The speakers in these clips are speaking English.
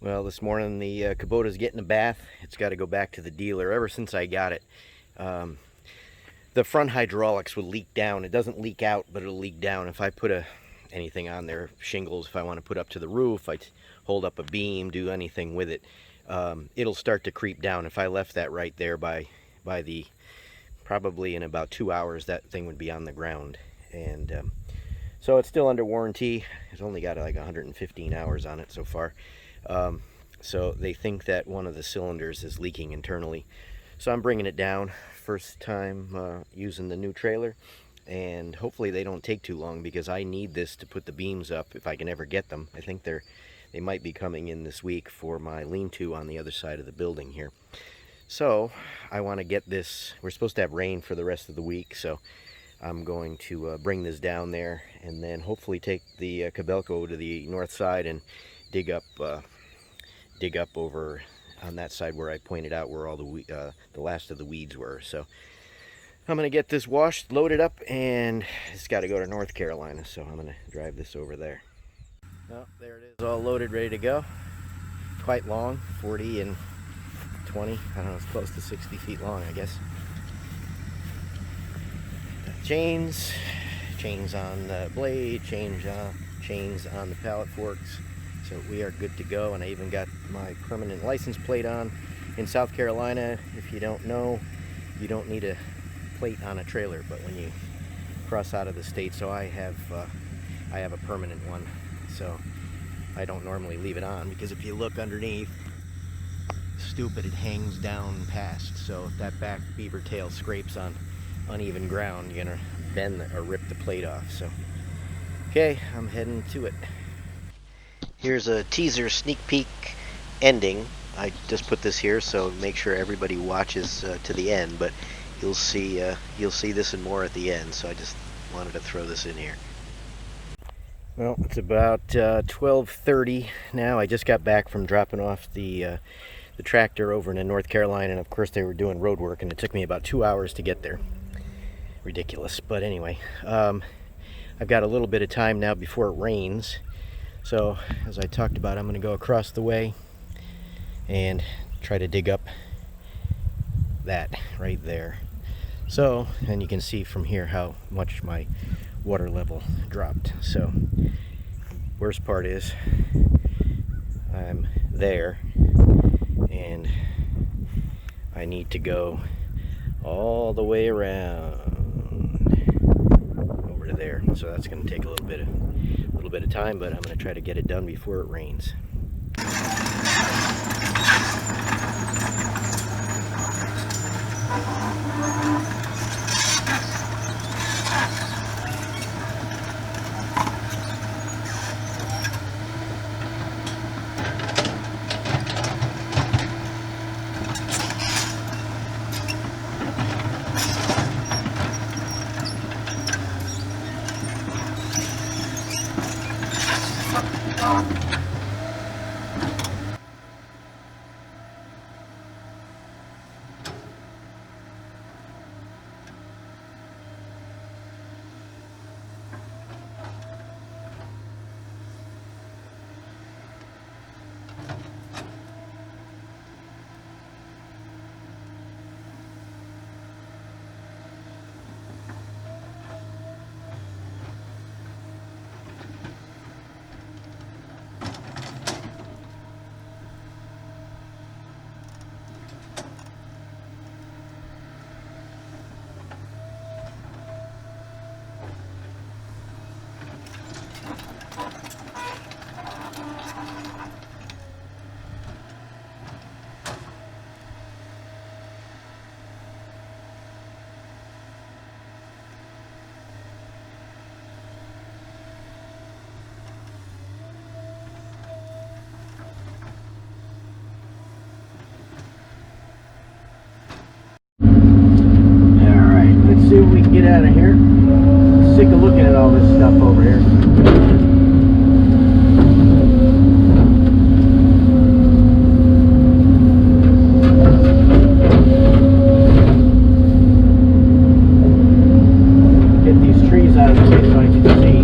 Well, this morning the Kubota's getting a bath. It's got to go back to the dealer. Ever since I got it, the front hydraulics will leak down. It doesn't leak out, but it'll leak down. If I put anything on there, shingles, if I want to put up to the roof, I hold up a beam, do anything with it, it'll start to creep down. If I left that right there by the, probably in about 2 hours, that thing would be on the ground. And so it's still under warranty. It's only got like 115 hours on it so far. So they think that one of the cylinders is leaking internally. So I'm bringing it down. First time using the new trailer. And hopefully they don't take too long, because I need this to put the beams up if I can ever get them. I think they might be coming in this week for my lean-to on the other side of the building here. So I want to get this. We're supposed to have rain for the rest of the week, so I'm going to bring this down there and then hopefully take the Kubota to the north side and dig up over on that side where I pointed out where all the last of the weeds were. So I'm going to get this washed, loaded up, and it's got to go to North Carolina, so I'm going to drive this over there. Well, there it is, all loaded, ready to go. Quite long, 40 and 20, I don't know, it's close to 60 feet long, I guess. Chains on the blade, chains on the pallet forks. So we are good to go, and I even got my permanent license plate on. In South Carolina, if you don't know, you don't need a plate on a trailer, but when you cross out of the state, so I have a permanent one. So I don't normally leave it on, because if you look underneath, stupid, it hangs down past. So if that back beaver tail scrapes on uneven ground, you're gonna bend or rip the plate off. So okay, I'm heading to it. Here's a teaser sneak peek ending. I just put this here so make sure everybody watches to the end, but you'll see this and more at the end, so I just wanted to throw this in here. Well, it's about 12:30 now. I just got back from dropping off the tractor over in North Carolina, and of course they were doing road work, and it took me about 2 hours to get there. Ridiculous. But anyway, I've got a little bit of time now before it rains. So, as I talked about, I'm going to go across the way and try to dig up that right there. So, and you can see from here how much my water level dropped. So, worst part is I'm there and I need to go all the way around over to there. So that's going to take a little bit of time, but I'm going to try to get it done before it rains. See what we can get out of here. Sick of looking at all this stuff over here. Get these trees out of the way so I can see.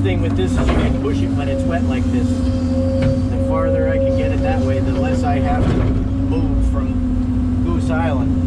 Thing with this is you can push it when it's wet like this. The farther I can get it that way, the less I have to move from Goose Island.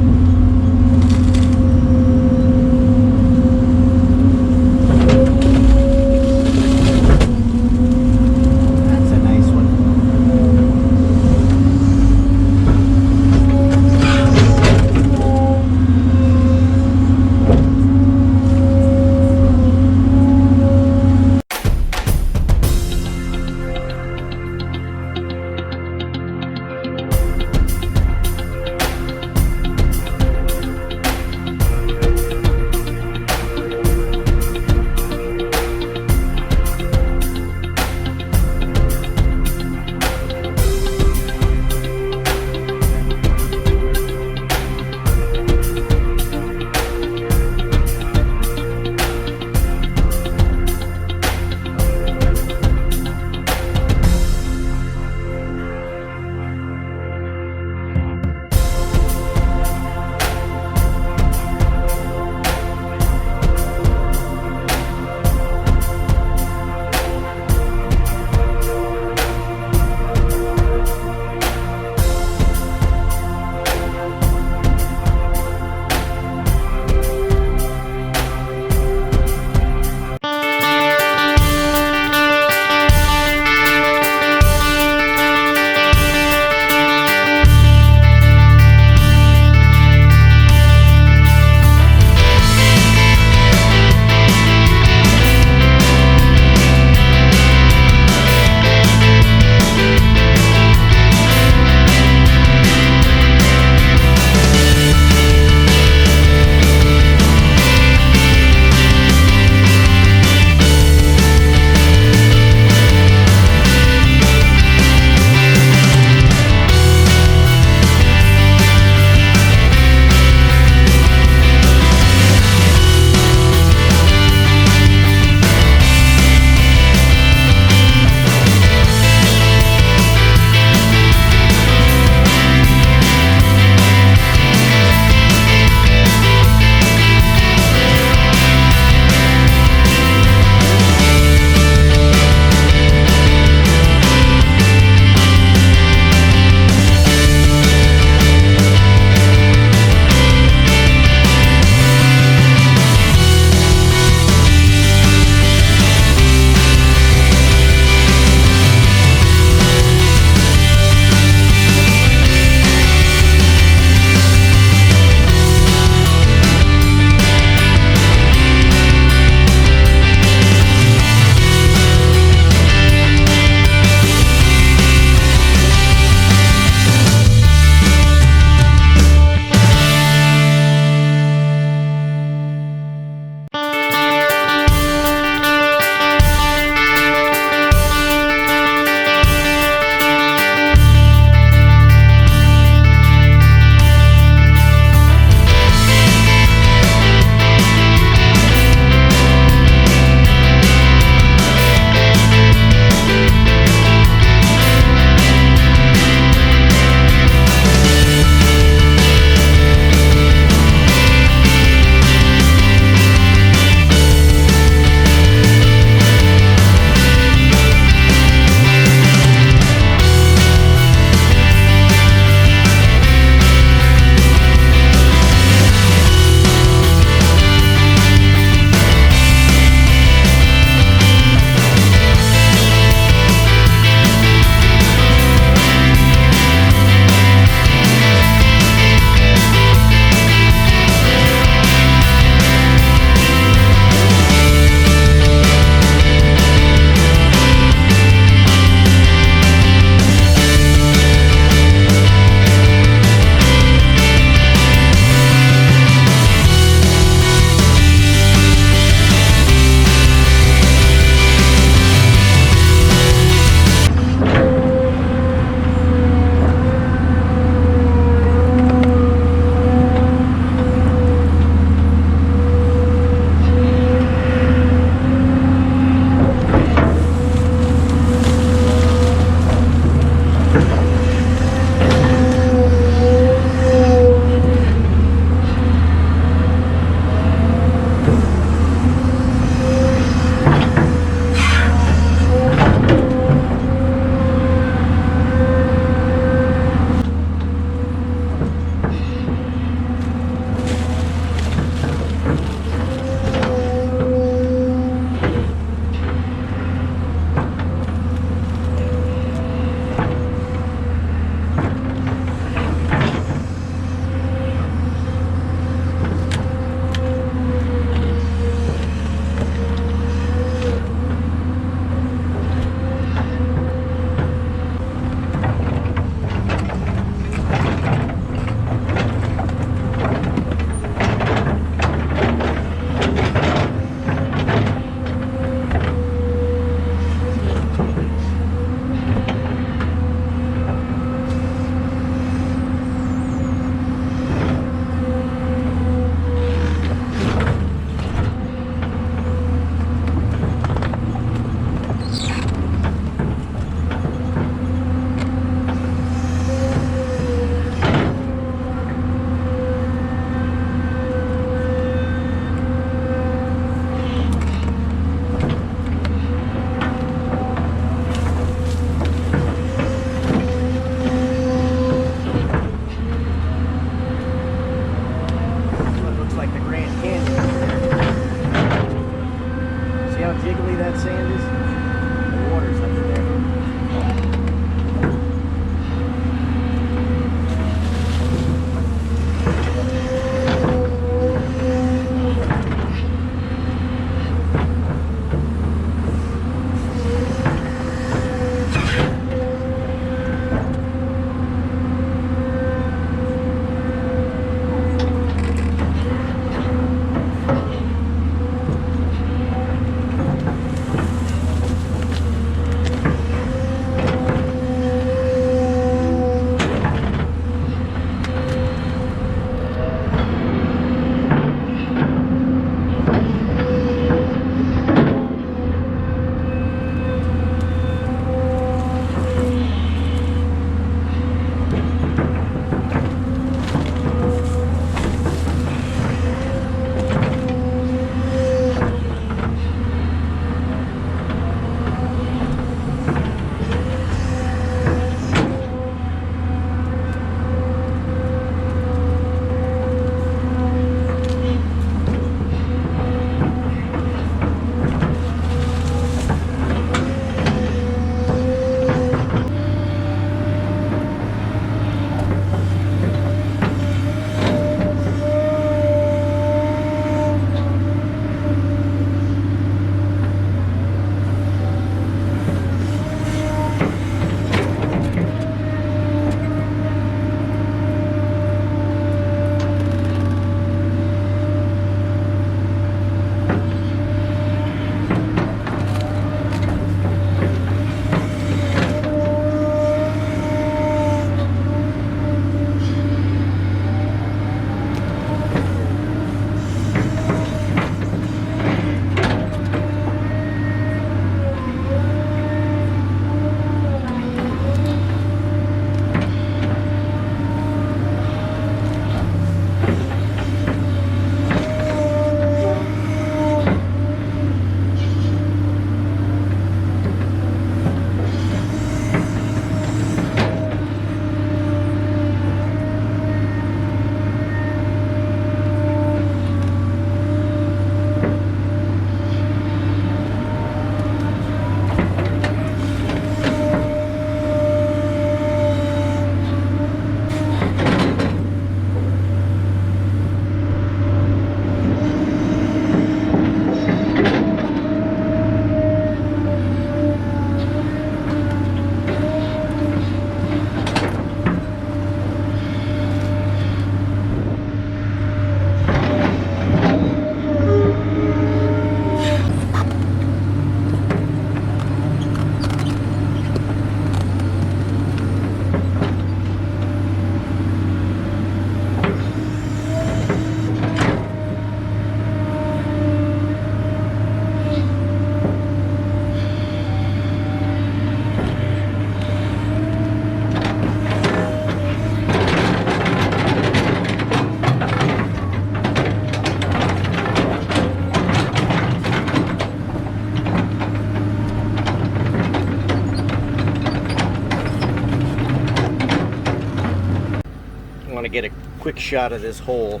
to get a quick shot of this hole,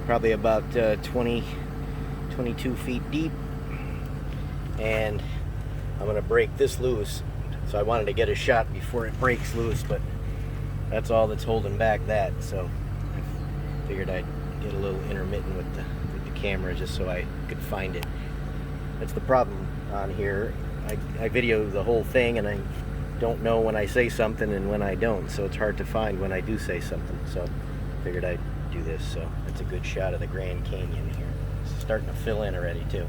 probably about 22 feet deep, and I'm going to break this loose. So I wanted to get a shot before it breaks loose, but that's all that's holding back that. So I figured I'd get a little intermittent with the camera just so I could find it. That's the problem on here. I video the whole thing, and I don't know when I say something and when I don't, so it's hard to find when I do say something. So I figured I'd do this. So that's a good shot of the Grand Canyon here. It's starting to fill in already too.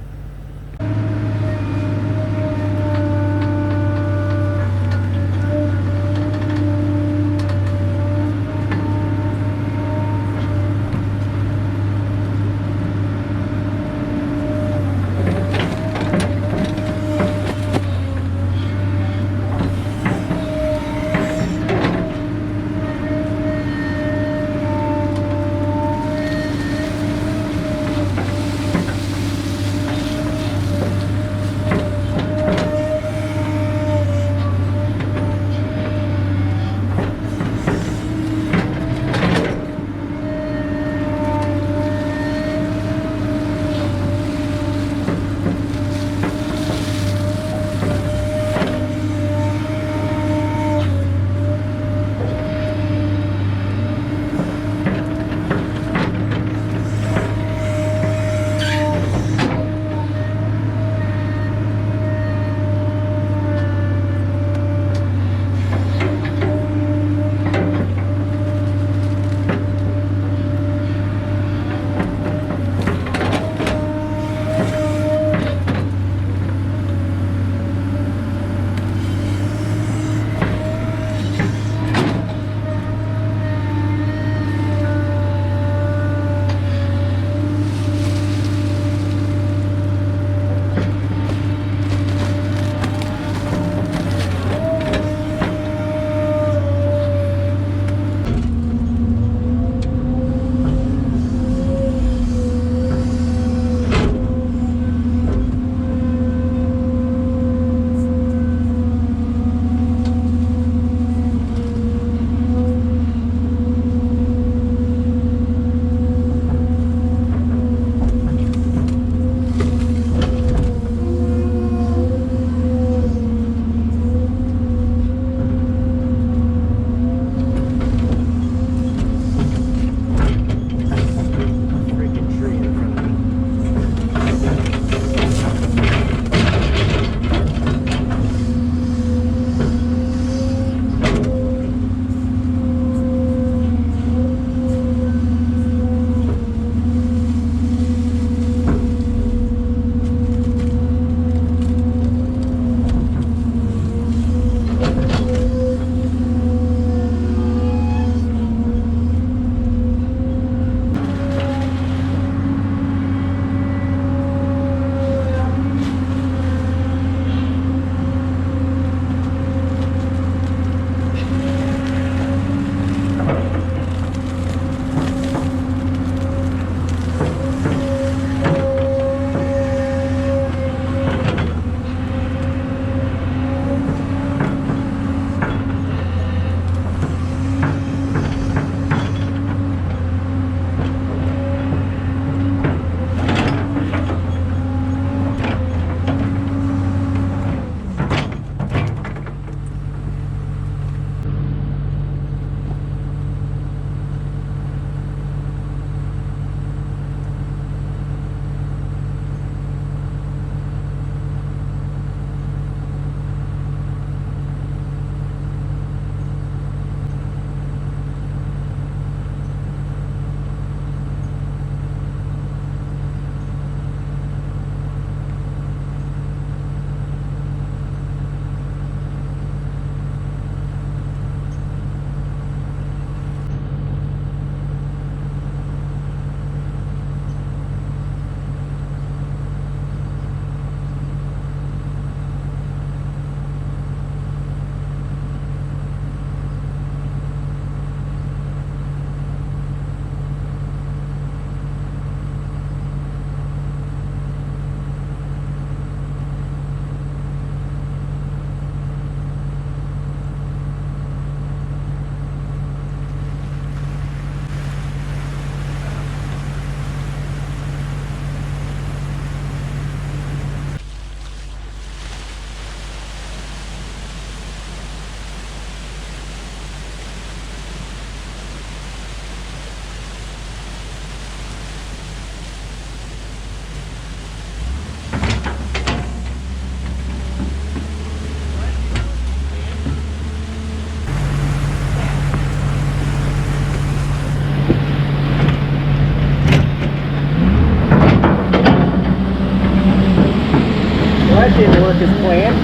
work as planned.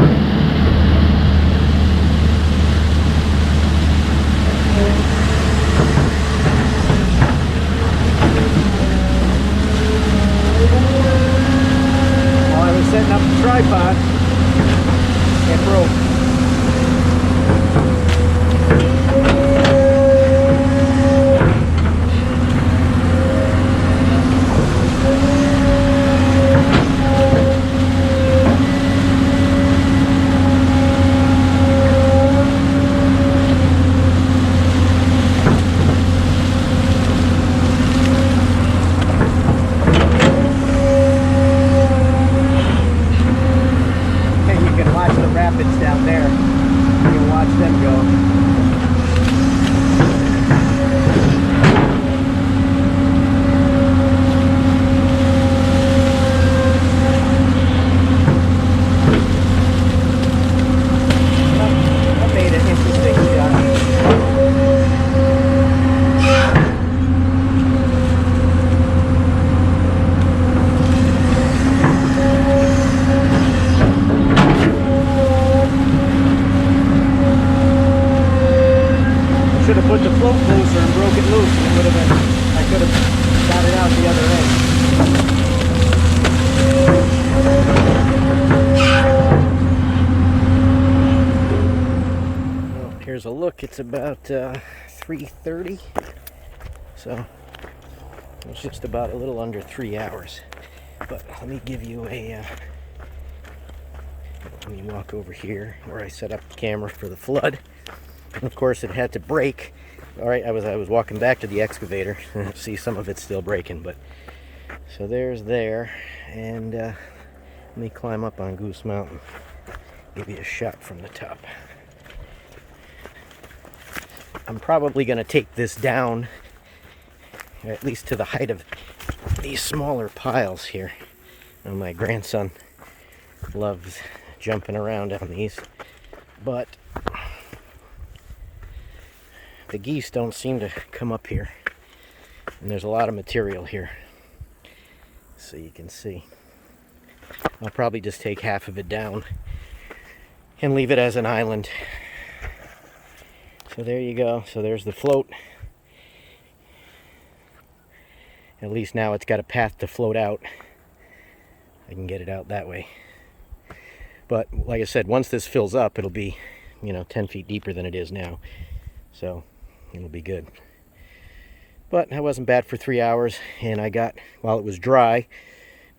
While I was setting up the tripod, it broke. Down there, you can watch them go. I made an interesting shot. Should have put the float closer and broke it loose, and it would have been, I could have got it out the other end. Well, here's a look. It's about 3:30, so it's just about a little under 3 hours. But let me give you a let me walk over here where I set up the camera for the flood. And of course, it had to break. All right, I was walking back to the excavator. See, some of it's still breaking, but so there's there. And let me climb up on Goose Mountain. Give you a shot from the top. I'm probably going to take this down, at least to the height of these smaller piles here. Now, my grandson loves jumping around on these, but the geese don't seem to come up here, and there's a lot of material here, so you can see. I'll probably just take half of it down and leave it as an island. So there you go. So there's the float. At least now it's got a path to float out. I can get it out that way. But like I said, once this fills up, it'll be, 10 feet deeper than it is now. So it'll be good. But that wasn't bad for 3 hours, and I got, while it was dry,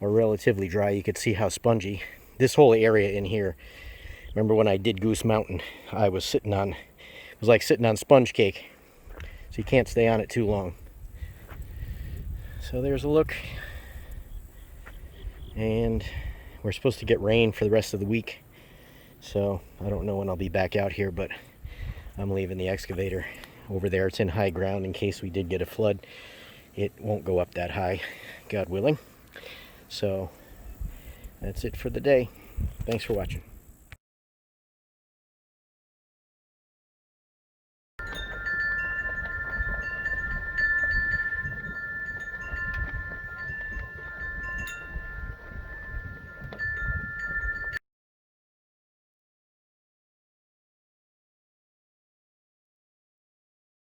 or relatively dry, you could see how spongy. This whole area in here, remember when I did Goose Mountain, I was sitting on, it was like sitting on sponge cake. So you can't stay on it too long. So there's a look. And we're supposed to get rain for the rest of the week. So I don't know when I'll be back out here, but I'm leaving the excavator over there. It's in high ground in case we did get a flood. It won't go up that high, God willing. So that's it for the day. Thanks for watching.